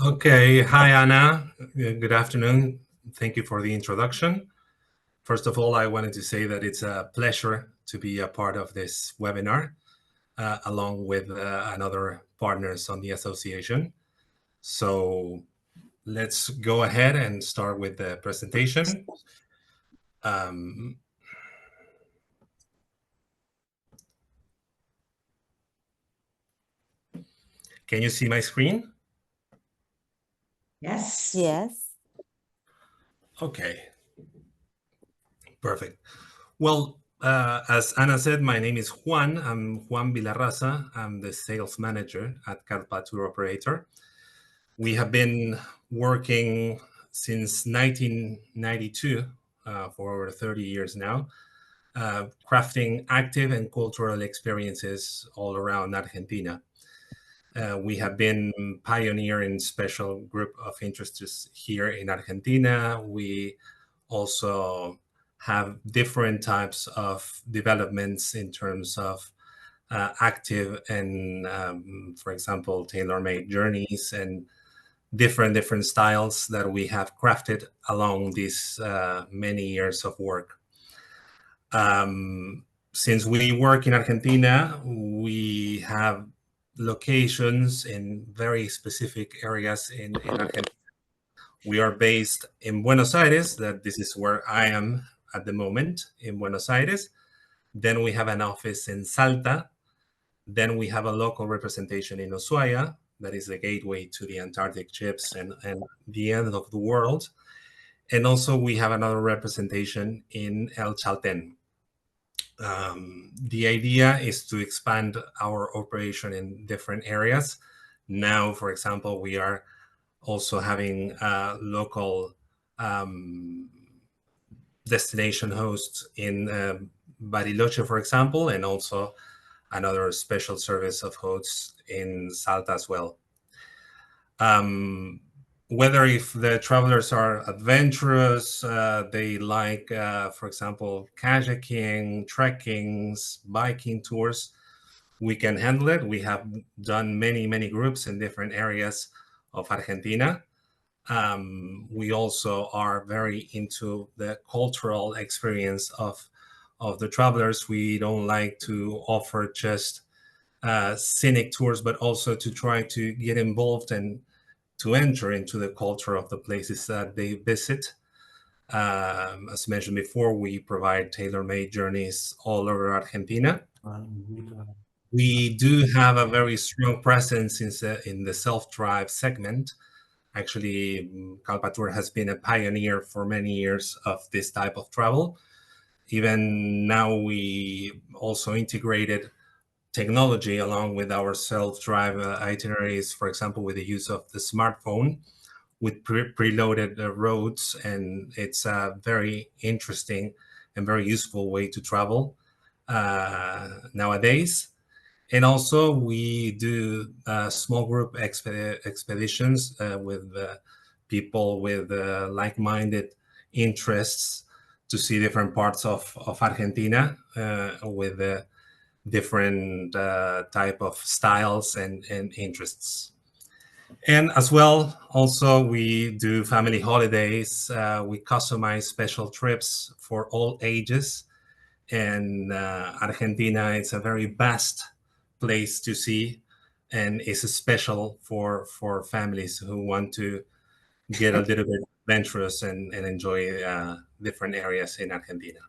Okay, hi Anna. Good afternoon. Thank you for the introduction. First of all, I wanted to say that it's a pleasure to be a part of this webinar, along with another partners on the association. So let's go ahead and start with the presentation. Um, can you see my screen? Yes. Yes. Okay, perfect. Well, as Anna said, my name is Juan. I'm Juan Villarraza. I'm the sales manager at Kallpa Tour Operator. We have been working since 1992 for over 30 years now, crafting active and cultural experiences all around Argentina. We have been pioneering special group of interests here in Argentina. We also have different types of developments in terms of active and, for example, tailor-made journeys and different styles that we have crafted along these many years of work. Since we work in Argentina, we have locations in very specific areas in Argentina. We are based in Buenos Aires, that this is where I am at the moment, in Buenos Aires. Then we have an office in Salta. Then we have a local representation in Ushuaia, that is the gateway to the Antarctic ships and the end of the world. And also we have another representation in El Chalten. The idea is to expand our operation in different areas. Now, for example, we are also having local destination hosts in Bariloche, for example, and also another special service of hosts in Salta as well. Whether if the travelers are adventurous, they like, for example, kayaking, trekkings, biking tours, we can handle it. We have done many groups in different areas of Argentina. We also are very into the cultural experience of the travelers. We don't like to offer just scenic tours, but also to try to get involved and to enter into the culture of the places that they visit. As mentioned before, we provide tailor-made journeys all over Argentina. We do have a very strong presence in the self-drive segment. Actually, Kallpa Tour has been a pioneer for many years of this type of travel. Even now, we also integrated technology along with our self-drive itineraries, for example, with the use of the smartphone with preloaded roads, and it's a very interesting and very useful way to travel nowadays. And also we do small group expeditions with people with like-minded interests to see different parts of Argentina with different type of styles and interests. And as well, also we do family holidays. We customize special trips for all ages. And Argentina is a very vast place to see, and is special for families who want to get a little bit adventurous and enjoy different areas in Argentina.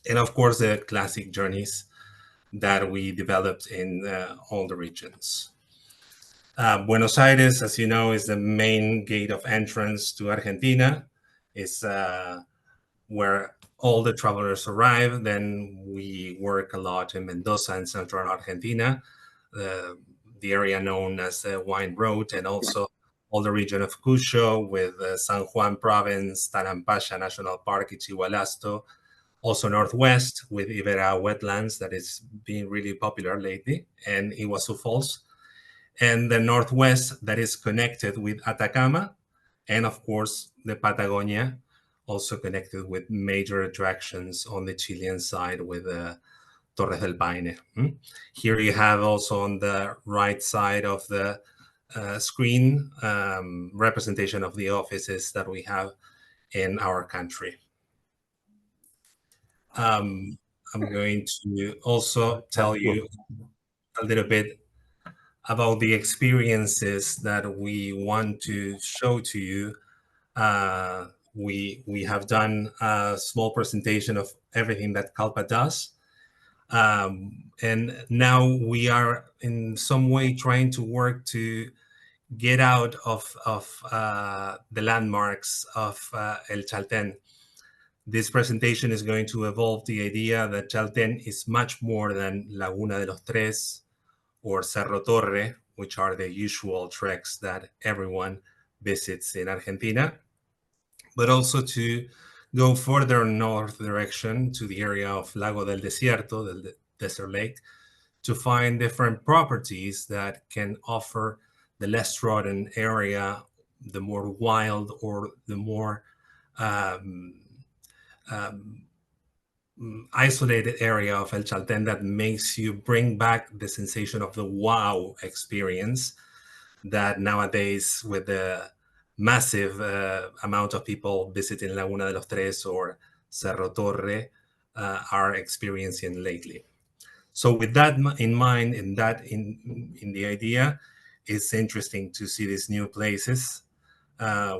And of course, the classic journeys that we developed in all the regions. Buenos Aires, as you know, is the main gate of entrance to Argentina. It's where all the travelers arrive. Then we work a lot in Mendoza and central Argentina, the area known as the Wine Road, and also all the region of Cuyo with San Juan Province, Tarampaya National Park, Ichigualasto, also Northwest with Ibera wetlands that is being really popular lately, and Iguazu Falls, and the Northwest that is connected with Atacama, and of course the Patagonia, also connected with major attractions on the Chilean side with Torres del Paine. Here you have also on the right side of the screen representation of the offices that we have in our country. I'm going to also tell you a little bit about the experiences that we want to show to you. We have done a small presentation of everything that Kallpa does. And now we are in some way trying to work to get out of the landmarks of El Chalten. This presentation is going to evolve the idea that Chalten is much more than Laguna de los Tres or Cerro Torre, which are the usual treks that everyone visits in Argentina, but also to go further north direction to the area of Lago del Desierto, the desert lake, to find different properties that can offer the less trodden area, the more wild or the more isolated area of El Chalten that makes you bring back the sensation of the wow experience that nowadays, with the massive amount of people visiting Laguna de los Tres or Cerro Torre, are experiencing lately. So with that in mind, in the idea, it's interesting to see these new places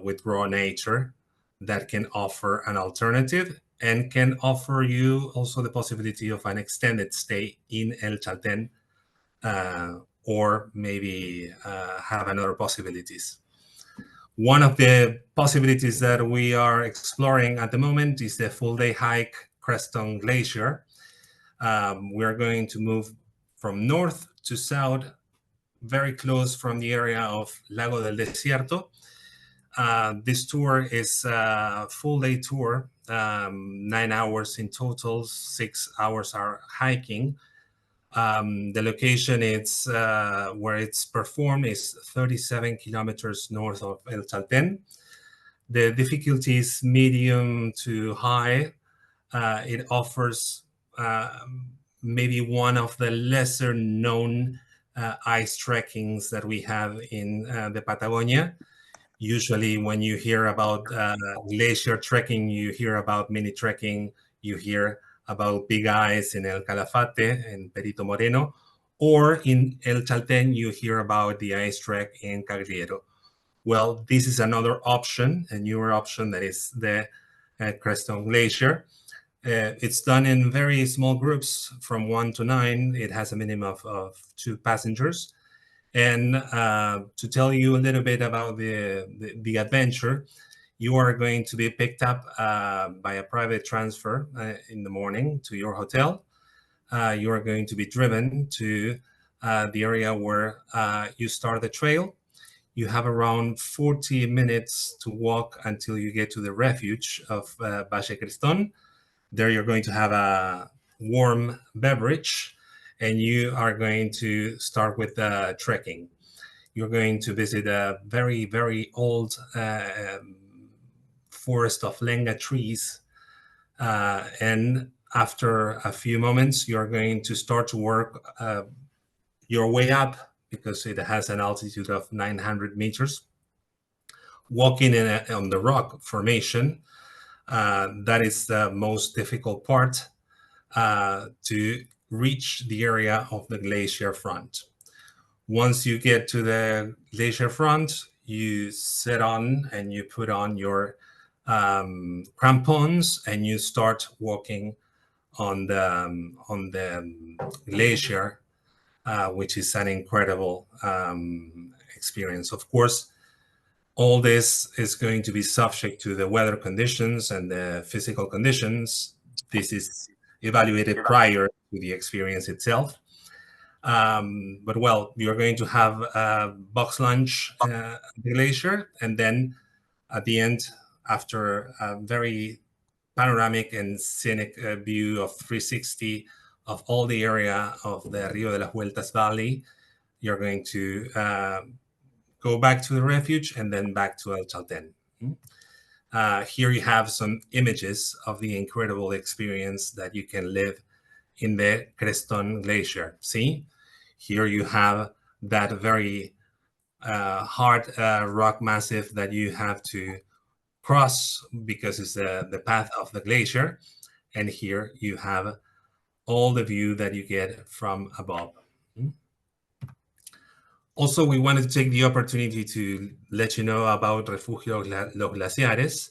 with raw nature that can offer an alternative and can offer you also the possibility of an extended stay in El Chalten, or maybe have another possibilities. One of the possibilities that we are exploring at the moment is the full-day hike Creston Glacier. We are going to move from north to south, very close from the area of Lago del Desierto. This tour is a full-day tour, 9 hours in total, 6 hours are hiking. The location it's where it's performed is 37 kilometers north of El Chalten. The difficulty is medium to high. It offers maybe one of the lesser known ice trekkings that we have in the Patagonia. Usually when you hear about glacier trekking, you hear about mini trekking, you hear about big ice in El Calafate and Perito Moreno, or in El Chalten, you hear about the ice trek in Cagliero. Well, this is another option, a newer option, that is the Creston Glacier. It's done in very small groups from 1 to 9. It has a minimum of 2 passengers. And to tell you a little bit about the adventure, you are going to be picked up by a private transfer in the morning to your hotel. You are going to be driven to the area where you start the trail. You have around 40 minutes to walk until you get to the refuge of Valle Creston. There you're going to have a warm beverage, and you are going to start with trekking. You're going to visit a very, very old forest of lenga trees. And after a few moments, you're going to start to work your way up, because it has an altitude of 900 meters. Walking on the rock formation, that is the most difficult part to reach the area of the glacier front. Once you get to the glacier front, you sit on and you put on your crampons and you start walking on the glacier, which is an incredible experience. Of course, all this is going to be subject to the weather conditions and the physical conditions. This is evaluated prior to the experience itself. But well, you're going to have a box lunch at the glacier, and then at the end, after a very panoramic and scenic view of 360 of all the area of the Rio de las Vueltas Valley, you're going to go back to the refuge and then back to El Chalten. Here you have some images of the incredible experience that you can live in the Creston Glacier. See, here you have that very hard rock massive that you have to cross because it's the path of the glacier. And here you have all the view that you get from above. Also, we wanted to take the opportunity to let you know about Refugio Los Glaciares.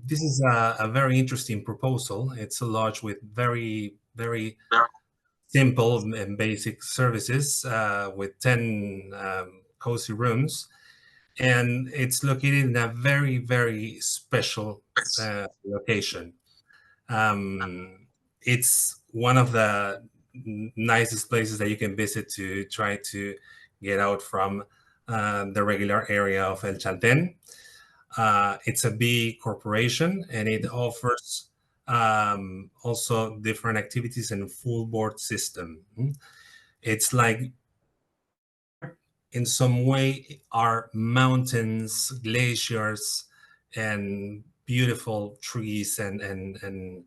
This is a very interesting proposal. It's a lodge with very, very simple and basic services with 10 cozy rooms. And it's located in a very, very special location. It's one of the nicest places that you can visit to try to get out from the regular area of El Chalten. It's a big corporation and it offers also different activities and full board system. It's like in some way are mountains, glaciers, and beautiful trees and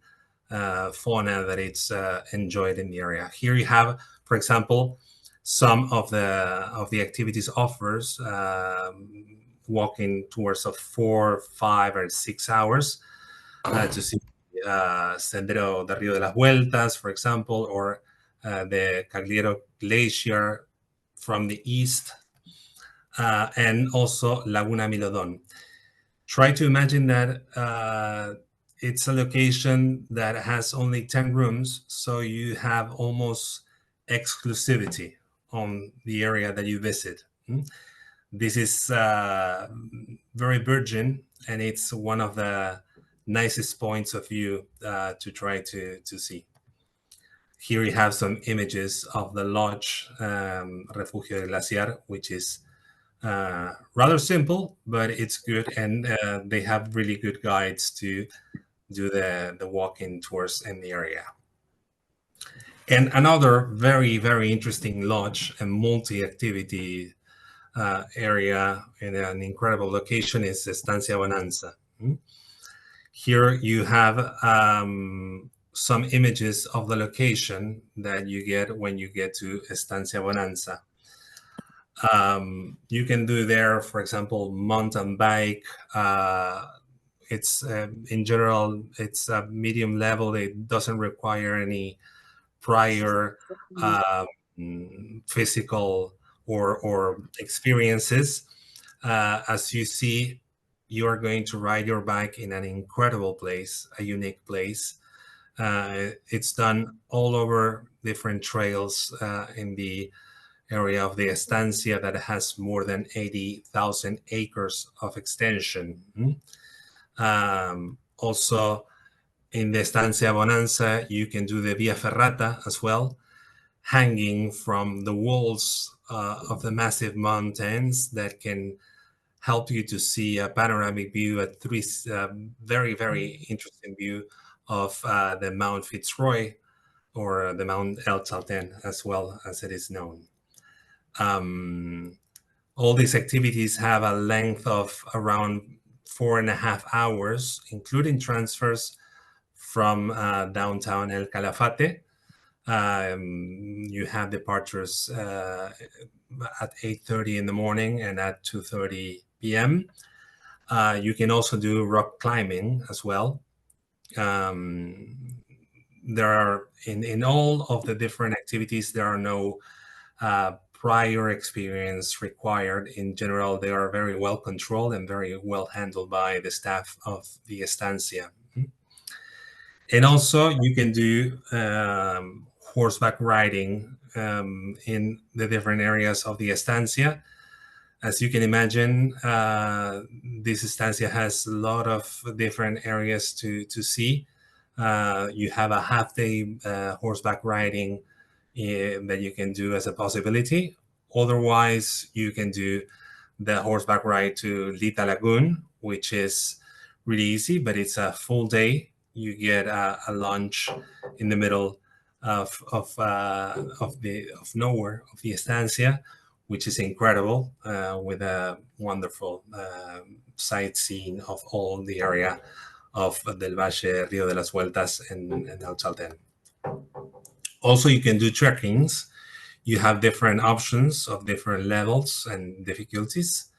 fauna that it's enjoyed in the area. Here you have, for example, some of the activities offers walking towards of 4, 5, or 6 hours to see Sendero del Río de las Vueltas, for example, or the Cagliero Glacier from the east, and also Laguna Milodon. Try to imagine that it's a location that has only 10 rooms, so you have almost exclusivity on the area that you visit. This is very virgin, and it's one of the nicest points of view to try to see. Here you have some images of the lodge, Refugio del Glaciar, which is rather simple, but it's good, and they have really good guides to do the walking tours in the area. And another very, very interesting lodge and multi-activity area in an incredible location is Estancia Bonanza. Here you have some images of the location that you get when you get to Estancia Bonanza. You can do there, for example, mountain bike. It's in general, it's a medium level. It doesn't require any prior physical or experiences. As you see, you are going to ride your bike in an incredible place, a unique place. It's done all over different trails in the area of the estancia that has more than 80,000 acres of extension. Also, in the Estancia Bonanza, you can do the Via Ferrata as well, hanging from the walls of the massive mountains that can help you to see a panoramic view, a very, very interesting view of the Mount Fitzroy, or the Mount El Chalten, as well as it is known. All these activities have a length of around 4.5 hours, including transfers from downtown El Calafate. You have departures at 8:30 in the morning and at 2:30 p.m. You can also do rock climbing as well. There are, in all of the different activities, there are no prior experience required. In general, they are very well controlled and very well handled by the staff of the estancia. And also, you can do horseback riding in the different areas of the estancia. As you can imagine, this estancia has a lot of different areas to see. You have a half-day horseback riding that you can do as a possibility. Otherwise, you can do the horseback ride to Lita Lagoon, which is really easy, but it's a full day. You get a lunch in the middle of nowhere, of the estancia, which is incredible, with a wonderful sightseeing of all the area of Del Valle, Río de las Vueltas, and El Chalten. Also, you can do trekkings. You have different options of different levels and difficulties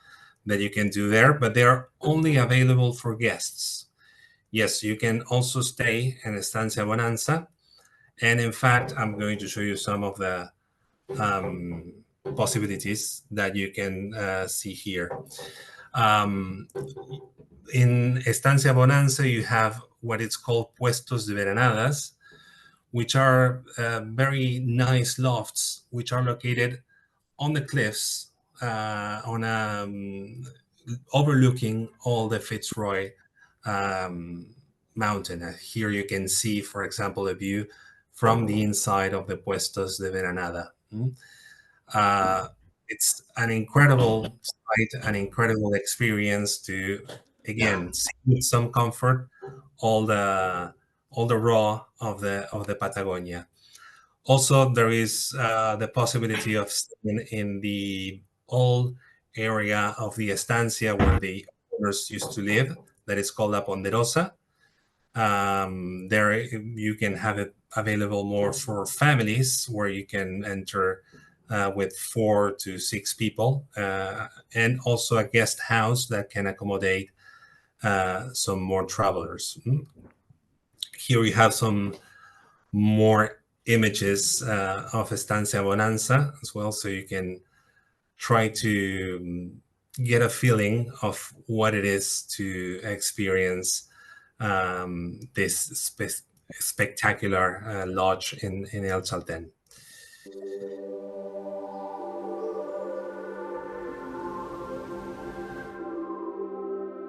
that you can do there, but they are only available for guests. Yes, you can also stay in Estancia Bonanza. And in fact, I'm going to show you some of the um, possibilities that you can see here. Um, in Estancia Bonanza, you have what it's called puestos de veranadas, which are very nice lofts, which are located on the cliffs, overlooking all the Fitzroy mountain. Here you can see, for example, a view from the inside of the Puestos de Veranada. Uh, it's an incredible sight, an incredible experience to, again, see with some comfort all the raw of the Patagonia. Also, there is the possibility of staying in the old area of the estancia where the owners used to live, that is called La Ponderosa. There you can have it available more for families, where you can enter with 4 to 6 people, and also a guest house that can accommodate some more travelers. Here we have some more images of Estancia Bonanza as well, so you can try to get a feeling of what it is to experience this spectacular lodge in El Chaltén.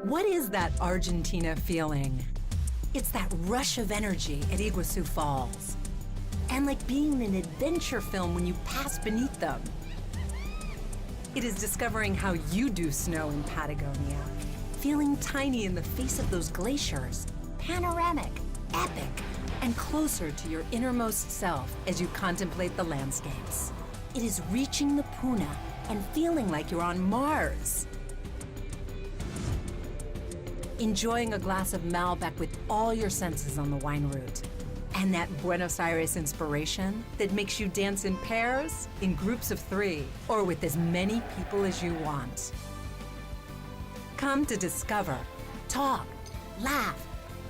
What is that Argentina feeling? It's that rush of energy at Iguazu Falls. And like being in an adventure film when you pass beneath them. It is discovering how you do snow in Patagonia. Feeling tiny in the face of those glaciers. Panoramic, epic, and closer to your innermost self as you contemplate the landscapes. It is reaching the Puna and feeling like you're on Mars. Enjoying a glass of Malbec with all your senses on the wine route. And that Buenos Aires inspiration that makes you dance in pairs, in groups of 3, or with as many people as you want. Come to discover, talk, laugh,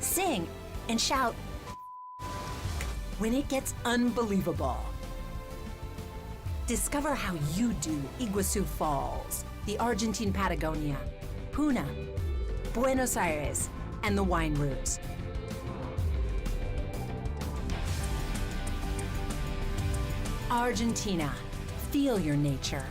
sing, and shout when it gets unbelievable. Discover how you do Iguazu Falls, the Argentine Patagonia, Puna, Buenos Aires, and the wine route. Argentina, feel your nature.